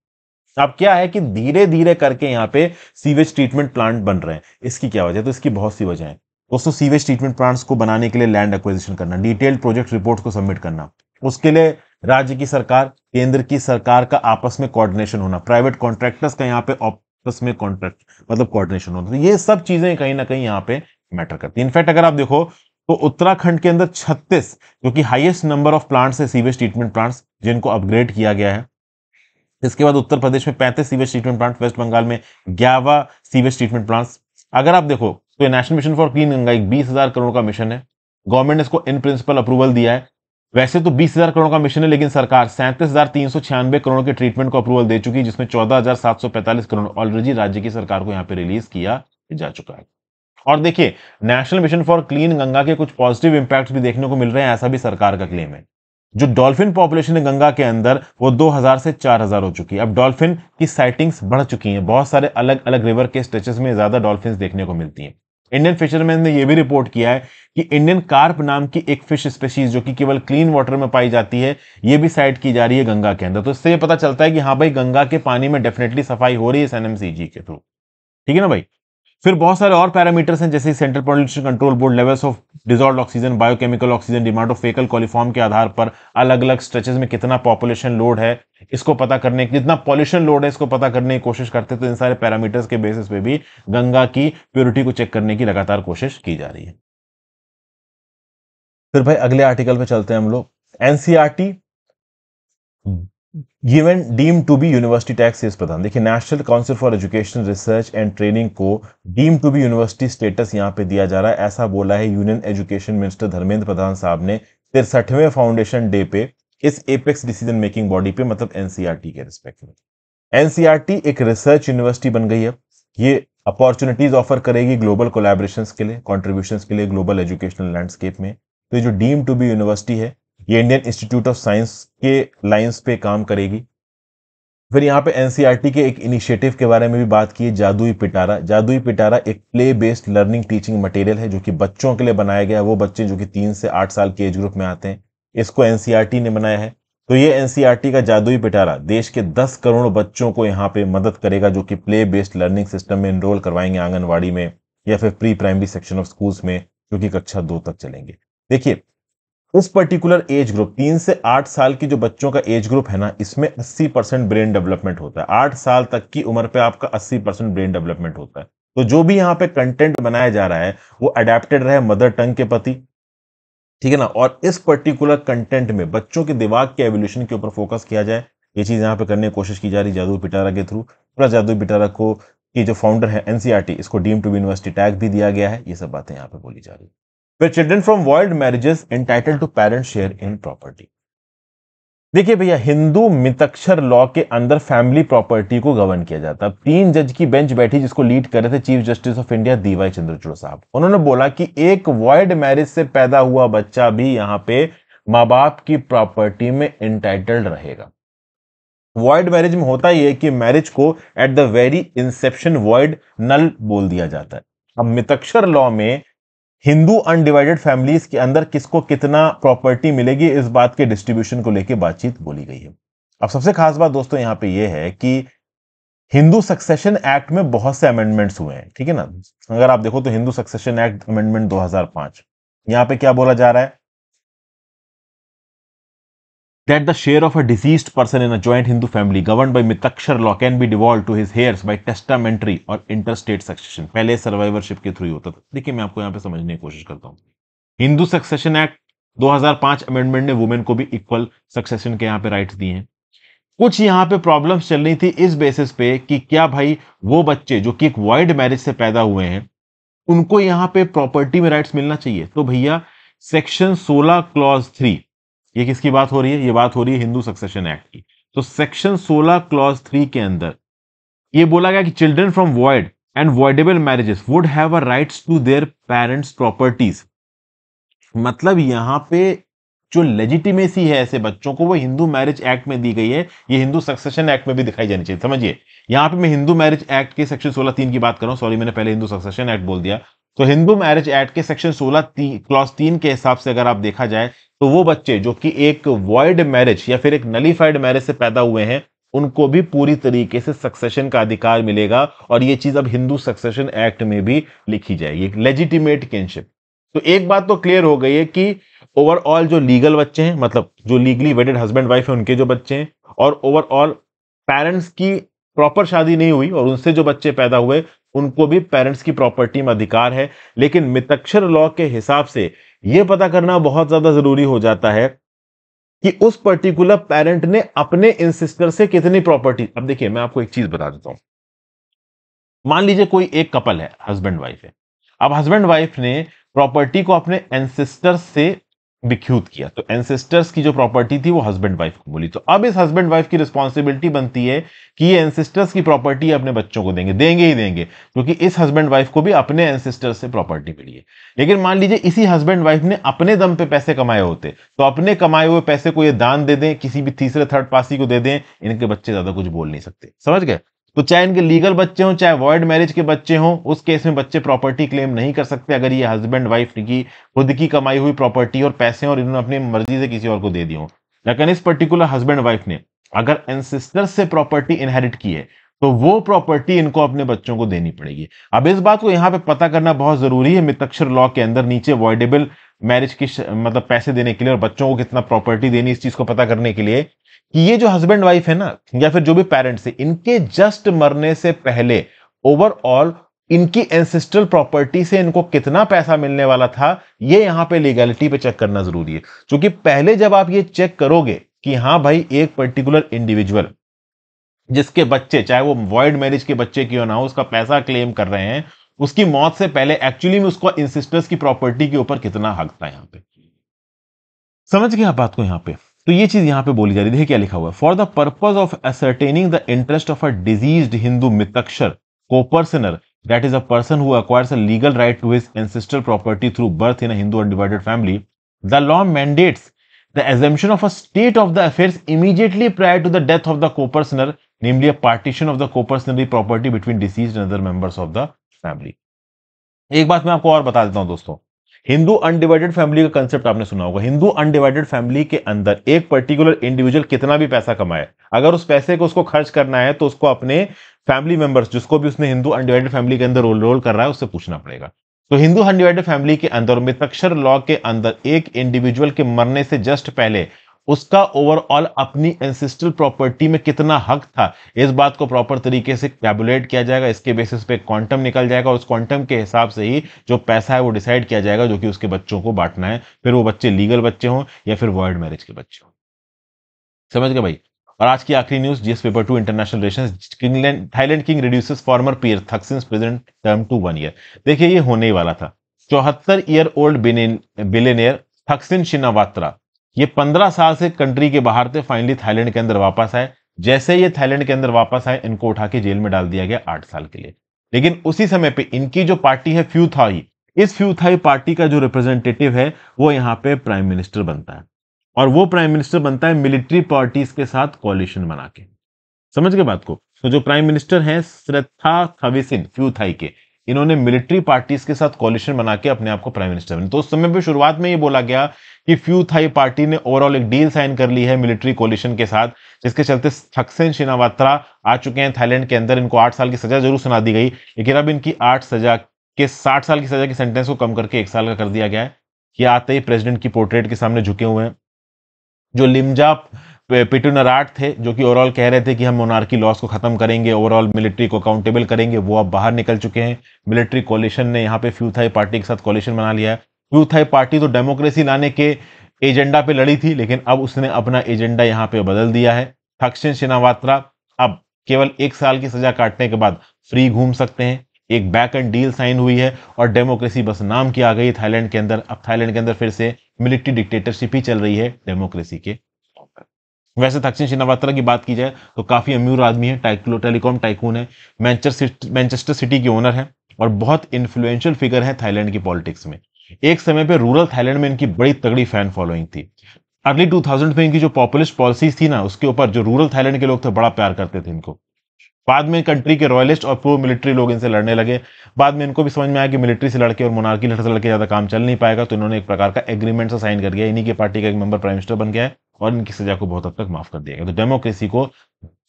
अब क्या है कि धीरे धीरे करके यहाँ पे सीवेज ट्रीटमेंट प्लांट बन रहे हैं। इसकी क्या वजह? तो इसकी बहुत सी वजह है दोस्तों। सीवेज ट्रीटमेंट प्लांट्स को बनाने के लिए लैंड एक्विजिशन करना, डिटेल्ड प्रोजेक्ट रिपोर्ट को सबमिट करना, उसके लिए राज्य की सरकार, केंद्र की सरकार का आपस में कोऑर्डिनेशन होना, प्राइवेट कॉन्ट्रैक्टर्स का यहाँ पे आपस में कॉन्ट्रैक्ट मतलब कोऑर्डिनेशन होना, तो ये सब चीजें कहीं ना कहीं यहाँ पे मैटर करती है। इनफैक्ट अगर आप देखो तो उत्तराखंड के अंदर 36 जो कि हाईएस्ट नंबर ऑफ प्लांट्स है सीवेज ट्रीटमेंट प्लांट्स जिनको अपग्रेड किया गया है। इसके बाद उत्तर प्रदेश में 35 sewage treatment plant, West Bengal में 11 सीवेज ट्रीटमेंट प्लांट्स। अगर आप देखो तो national mission for clean Ganga एक 20,000 करोड़ का मिशन है, गवर्नमेंट ने इसको इन प्रिंसिपल अप्रूवल दिया है। वैसे तो 20,000 करोड़ का मिशन है, लेकिन सरकार 37,396 करोड़ के ट्रीटमेंट को अप्रूवल दे चुकी है, जिसमें 14,745 करोड़ ऑलरेडी राज्य की सरकार को यहां पे रिलीज किया जा चुका है। और देखिए, national mission for clean Ganga के कुछ पॉजिटिव इंपैक्ट भी देखने को मिल रहे हैं, ऐसा भी सरकार का क्लेम है। जो डॉल्फिन पॉपुलेशन है गंगा के अंदर, वो 2,000 से 4,000 हो चुकी है। अब डॉल्फिन की साइटिंग्स बढ़ चुकी हैं, बहुत सारे अलग अलग रिवर के स्ट्रेचेस में ज्यादा डॉल्फिन देखने को मिलती हैं। इंडियन फिशरमैन ने यह भी रिपोर्ट किया है कि इंडियन कार्प नाम की एक फिश स्पेशीज जो कि केवल क्लीन वाटर में पाई जाती है, यह भी साइट की जा रही है गंगा के अंदर। तो इससे यह पता चलता है कि हाँ भाई, गंगा के पानी में डेफिनेटली सफाई हो रही है इस एनएमसीजी के थ्रू। ठीक है ना भाई। फिर बहुत सारे और पैरामीटर्स हैं, जैसे central pollution control board levels of dissolved oxygen, biochemical oxygen, demand of faecal coliform के आधार पर अलग अलग स्ट्रेचेस में कितना पॉपुलेशन लोड है, इसको पता करने, कितना पॉल्यूशन लोड है इसको पता करने की कोशिश करते। तो इन सारे पैरामीटर्स के बेसिस पे भी गंगा की प्योरिटी को चेक करने की लगातार कोशिश की जा रही है। फिर भाई अगले आर्टिकल पे चलते हैं हम लोग। NCERT given deem to be university tags इस प्रधान। देखिए, national council for education research and training को deem to be university status यहां पे दिया जा रहा है, ऐसा बोला है union education minister Dharmendra Pradhan साहब ने 63वें फाउंडेशन डे पे इस एपेक्स डिसीजन मेकिंग बॉडी पे, मतलब एनसीईआरटी के रिस्पेक्ट में। एनसीईआरटी एक रिसर्च यूनिवर्सिटी बन गई है। ये अपॉर्चुनिटीज ऑफर करेगी ग्लोबल कोलैबोरेशंस के लिए, कॉन्ट्रीब्यूशंस के लिए ग्लोबल एजुकेशनल लैंडस्केप में। तो ये जो डीम टू बी यूनिवर्सिटी है, ये इंडियन इंस्टीट्यूट ऑफ साइंस के लाइंस पे काम करेगी। फिर यहाँ पे एनसीईआरटी के एक इनिशिएटिव के बारे में भी बात की है, जादुई पिटारा। जादुई पिटारा एक play based learning teaching material है जो कि बच्चों के लिए बनाया गया है, वो बच्चे जो कि 3 से 8 साल के एज ग्रुप में आते हैं, इसको एनसीईआरटी ने बनाया है। तो ये एनसीईआरटी का जादुई पिटारा देश के 10 करोड़ बच्चों को यहाँ पे मदद करेगा, जो कि प्ले बेस्ड लर्निंग सिस्टम में एनरोल करवाएंगे आंगनवाड़ी में या फिर pre primary section of schools में, जो कि कक्षा 2 तक चलेंगे। देखिए, उस पर्टिकुलर एज ग्रुप 3 से 8 साल की जो बच्चों का एज ग्रुप है ना, इसमें 80% ब्रेन डेवलपमेंट होता है। 8 साल तक की उम्र पे आपका 80% ब्रेन डेवलपमेंट होता है। तो जो भी यहाँ पे कंटेंट बनाया जा रहा है वो अडेप्टेड रहे मदर टंग के प्रति, ठीक है ना, और इस पर्टिकुलर कंटेंट में बच्चों के दिमाग के एवोल्यूशन के ऊपर फोकस किया जाए, ये चीज यहाँ पे करने की कोशिश की जा रही है जादुई पिटारा के थ्रू। प्लस जादुई पिटारा को की जो फाउंडर है एनसीईआरटी, इसको deem to be university tag भी दिया गया है। ये सब बातें यहाँ पे बोली जा रही है। फिर children from void marriages entitled to parents share in property. देखिए भैया, हिंदू मितक्षर लॉ के अंदर फैमिली प्रॉपर्टी को गवर्न किया जाता है। 3 जज की बेंच बैठी जिसको लीड कर रहे थे chief justice of India D Y Chandrachud साहब। उन्होंने बोला कि एक वाइल्ड मैरिज से पैदा हुआ बच्चा भी यहां पे मां बाप की प्रॉपर्टी में एंटाइटल्ड रहेगा। वॉइड मैरिज में होता ही है कि मैरिज को at the very inception void null बोल दिया जाता है। अब मितक्षर लॉ में हिंदू अनडिवाइडेड फैमिलीज के अंदर किसको कितना प्रॉपर्टी मिलेगी, इस बात के डिस्ट्रीब्यूशन को लेकर बातचीत बोली गई है। अब सबसे खास बात दोस्तों यहां पे यह है कि हिंदू सक्सेशन एक्ट में बहुत से अमेंडमेंट्स हुए हैं, ठीक है ना। अगर आप देखो तो हिंदू सक्सेशन एक्ट अमेंडमेंट 2005, यहां पे क्या बोला जा रहा है that the share of a deceased person in a joint Hindu family governed by Mitakshar law can be devolved to his heirs by testamentary और interstate succession। पहले सर्वाइवरशिप के थ्रू ही होता था। देखिए, मैं आपको यहां पे समझने की कोशिश करता हूं। हिंदू सक्सेशन एक्ट 2005 अमेंडमेंट ने वुमेन को भी इक्वल सक्सेशन के यहां पे राइट्स दिए हैं। कुछ यहां पे प्रॉब्लम्स चल रही थी इस बेसिस पे कि क्या भाई वो बच्चे जो कि एक वाइड मैरिज से पैदा हुए हैं, उनको यहां पे प्रॉपर्टी में राइट्स मिलना चाहिए। तो भैया सेक्शन 16 क्लॉज 3, ये किसकी बात हो रही है? ये बात हो रही है हिंदू सक्सेशन एक्ट की। तो सेक्शन 16 क्लॉज 3 के अंदर ये बोला गया कि children from void and voidable marriages would have a rights to their parents properties. मतलब यहां पे जो लेजिटिमेसी है ऐसे बच्चों को, वो हिंदू मैरिज एक्ट में दी गई है, ये हिंदू सक्सेशन एक्ट में भी दिखाई जानी चाहिए। समझिए, यहां पे मैं हिंदू मैरिज एक्ट के सेक्शन 16(3) की बात कर रहा हूं, सॉरी मैंने पहले हिंदू सक्सेशन एक्ट बोल दिया। तो हिंदू मैरिज एक्ट के सेक्शन 16 क्लॉज 3 के हिसाब से अगर आप देखा जाए तो वो बच्चे जो कि एक वॉइड मैरिज या फिर एक नलीफाइड मैरिज से पैदा हुए हैं, उनको भी पूरी तरीके से सक्सेशन का अधिकार मिलेगा। और ये चीज अब हिंदू सक्सेशन एक्ट में भी लिखी जाएगी, लेजिटिमेट किनशिप। तो एक बात तो क्लियर हो गई है कि ओवरऑल जो लीगल बच्चे हैं, मतलब जो लीगली वेडेड हस्बैंड वाइफ है उनके जो बच्चे हैं, और ओवरऑल पेरेंट्स की प्रॉपर शादी नहीं हुई और उनसे जो बच्चे पैदा हुए, उनको भी पेरेंट्स की प्रॉपर्टी में अधिकार है। लेकिन मितक्षर लॉ के हिसाब से यह पता करना बहुत ज्यादा जरूरी हो जाता है कि उस पर्टिकुलर पेरेंट ने अपने इंसिस्टर से कितनी प्रॉपर्टी। अब देखिए, मैं आपको एक चीज बता देता हूं। मान लीजिए कोई एक कपल है, हस्बैंड वाइफ है। अब हस्बैंड वाइफ ने प्रॉपर्टी को अपने एंसेस्टर्स से बिख्यूत किया। तो एंसेस्टर्स की जो प्रॉपर्टी थी वो हस्बैंड वाइफ को बोली। तो अब इस हस्बैंड वाइफ की रिस्पॉन्सिबिलिटी बनती है कि ये एंसेस्टर्स की प्रॉपर्टी अपने बच्चों को देंगे, देंगे ही देंगे, क्योंकि इस हस्बैंड वाइफ को भी अपने एंसेस्टर्स से प्रॉपर्टी मिली है। लेकिन मान लीजिए इसी हस्बैंड वाइफ ने अपने दम पे पैसे कमाए होते, तो अपने कमाए हुए पैसे को ये दान दे दें, किसी भी तीसरे थर्ड पार्टी को दे दें, इनके बच्चे ज्यादा कुछ बोल नहीं सकते। समझ गए? तो चाहे इनके लीगल बच्चे हों, चाहे वॉइड मैरिज के बच्चे हों, उस केस में बच्चे प्रॉपर्टी क्लेम नहीं कर सकते अगर ये हस्बैंड वाइफ की खुद की कमाई हुई प्रॉपर्टी और पैसे और इन्होंने अपनी मर्जी से किसी और को दे दी हो। लेकिन इस पर्टिकुलर हस्बैंड वाइफ ने अगर एंसेस्टर से प्रॉपर्टी इनहेरिट की है, तो वो प्रॉपर्टी इनको अपने बच्चों को देनी पड़ेगी। अब इस बात को यहां पे पता करना बहुत जरूरी है। मितक्षर लॉ के अंदर नीचे वॉइडेबल मैरिज की मतलब पैसे देने के लिए और बच्चों को कितना प्रॉपर्टी देनी, इस चीज को पता करने के लिए कि ये जो हस्बैंड वाइफ है ना, या फिर जो भी पेरेंट्स है, इनके जस्ट मरने से पहले ओवरऑल इनकी एंसेस्ट्रल प्रॉपर्टी से इनको कितना पैसा मिलने वाला था, ये यहां पे लीगैलिटी पे चेक करना जरूरी है। क्योंकि पहले जब आप ये चेक करोगे कि हां भाई एक पर्टिकुलर इंडिविजुअल जिसके बच्चे, चाहे वो वॉइड मैरिज के बच्चे क्यों ना हो, उसका पैसा क्लेम कर रहे हैं, उसकी मौत से पहले एक्चुअली में उसको इंसिस्टर्स की प्रॉपर्टी के ऊपर कितना हक था। यहां पे समझ गए आप बात को? यहां पे तो ये चीज यहां पे बोली जा रही है। देखिए क्या लिखा हुआ है, for the purpose of ascertaining the interest of a deceased Hindu Mitakshara coparcener, that is a person who acquires a legal right to his ancestral property through birth in a Hindu undivided family, the law mandates the assumption of a state of the affairs immediately prior to the death of the co-personer, namely a partition of the co-personary property between deceased and other members of the family. एक बात मैं आपको और बता देता हूं दोस्तों, Hindu undivided family का कंसेप्ट आपने सुना होगा। हिंदू अनडिवाइडेड फैमिली के अंदर एक पर्टिकुलर इंडिविजुअल कितना भी पैसा कमाए, अगर उस पैसे को उसको खर्च करना है तो उसको अपने फैमिली मेंबर्स, जिसको भी उसने हिंदू अनडिवाइडेड फैमिली के अंदर रोल कर रहा है, उससे पूछना पड़ेगा। तो हिंदू अनडिवाइडेड फैमिली के अंदर मितक्षर लॉ के अंदर एक इंडिविजुअल के मरने से जस्ट पहले उसका ओवरऑल अपनी एंसेस्ट्रल प्रॉपर्टी में कितना हक था, इस बात को प्रॉपर तरीके से कैलकुलेट किया जाएगा। इसके बेसिस पे क्वांटम निकल जाएगा और उस क्वांटम के हिसाब से ही जो पैसा है वो डिसाइड किया जाएगा, जो कि उसके बच्चों को बांटना है, फिर वो बच्चे लीगल बच्चे हों या फिर वॉइड मैरिज के बच्चे हों। समझ गए भाई? और आज की आखिरी news, GS paper 2 international relations, Thailand king reduces former peer Thaksin's present term to 1 year. देखिए ये होने ही वाला था। 74 year old billionaire Thaksin Shinawatra, ये 15 साल से कंट्री के बाहर थे, फाइनली थाईलैंड के अंदर वापस आए। जैसे ये थाईलैंड के अंदर वापस आए, इनको उठा के जेल में डाल दिया गया 8 साल के लिए। लेकिन उसी समय पे इनकी जो पार्टी है फ्यू थाई, इस फ्यू थाई पार्टी का जो रिप्रेजेंटेटिव है वो यहाँ पे प्राइम मिनिस्टर बनता है, और वो प्राइम मिनिस्टर बनता है मिलिट्री पार्टीज के साथ कोalition बना के। समझ गए बात को? तो जो प्राइम मिनिस्टर हैं श्रेथा थविसिन फ्यू थाई के, इन्होंने मिलिट्री पार्टीज के साथ कोalition बना के अपने आप को प्राइम मिनिस्टर बने। तो उस समय पे शुरुआत में ये बोला गया कि फ्यू थाई पार्टी ने ओवरऑल एक डील साइन कर ली है मिलिट्री कोalition के साथ, जिसके चलते थक्सिन शिनावात्रा आ चुके हैं थाईलैंड के अंदर। इनको 8 साल की सजा जरूर सुना दी गई, लेकिन अब इनकी 8 सजा के 60 साल की सजा की सेंटेंस को कम करके 1 साल का कर दिया गया है। कि आते ही प्रेसिडेंट की पोर्ट्रेट के सामने झुके हुए हैं। जो लिमजा पिटुनराट थे, जो कि ओवरऑल कह रहे थे कि हम मोनार्की लॉस को खत्म करेंगे, ओवरऑल मिलिट्री को अकाउंटेबल करेंगे, वो अब बाहर निकल चुके हैं। मिलिट्री कोalition ने यहाँ पे फ्यू थाई पार्टी के साथ कोalition बना लिया है। फ्यू थाई पार्टी तो डेमोक्रेसी लाने के एजेंडा पे लड़ी थी, लेकिन अब उसने अपना एजेंडा यहाँ पे बदल दिया है। थक्सिन शिनावात्रा अब केवल 1 साल की सजा काटने के बाद फ्री घूम सकते हैं। एक बैक एंड डील साइन हुई है और डेमोक्रेसी बस नाम की आ गई थाईलैंड के अंदर। अब थाईलैंड के अंदर फिर से मिलिट्री डिक्टेटरशिप ही चल रही है डेमोक्रेसी के। वैसे थक्सिन शिनावात्रा की बात की जाए तो काफी अमीर आदमी है, टेलीकॉम टाइकून है, मैनचेस्टर सिटी के ओनर है और बहुत इन्फ्लुएंशियल फिगर है थाईलैंड की पॉलिटिक्स में। एक समय पे रूरल थाईलैंड में इनकी बड़ी तगड़ी फैन फॉलोइंग थी। अर्ली 2000 में इनकी जो पॉपुलिस्ट पॉलिसीज थी ना, उसके ऊपर जो रूरल थाईलैंड के लोग थे बड़ा प्यार करते थे इनको। बाद में कंट्री के रॉयलिस्ट और प्रो मिलिट्री लोग इनसे लड़ने लगे। बाद में इनको भी समझ में आया कि मिलिट्री से लड़के और मोनार्की से लड़के ज्यादा काम चल नहीं पाएगा, तो इन्होंने एक प्रकार का एग्रीमेंट से साइन कर दिया। इन्हीं की पार्टी का एक मेंबर प्राइम मिनिस्टर बन गया है और इनकी सजा को बहुत हद तक माफ कर दिया गया। तो डेमोक्रेसी को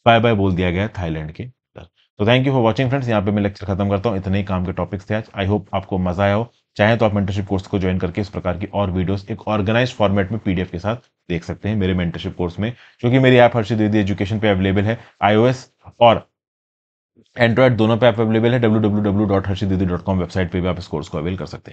बाय बाय बोल दिया गया है थाईलैंड के अंदर। तो thank you for watching friends, यहाँ पे मैं लेक्चर खत्म करता हूँ। इतने ही काम के टॉपिक्स थे आज। आई होप आपको मजा आया हो। चाहे तो आप मेंटरशिप कोर्स को ज्वाइन करके इस प्रकार की और वीडियोस एक ऑर्गेनाइज फॉर्मेट में पीडीएफ के साथ देख सकते हैं मेरे मेंटरशिप कोर्स में, जो कि मेरी ऐप हर्षित द्विवेदी एजुकेशन पे अवेलेबल है। iOS और एंड्रॉइड दोनों पे ऐप अवेलेबल है। www.harshitdvedi.com वेबसाइट पे भी आप इस कोर्स को अवेल कर सकते हैं।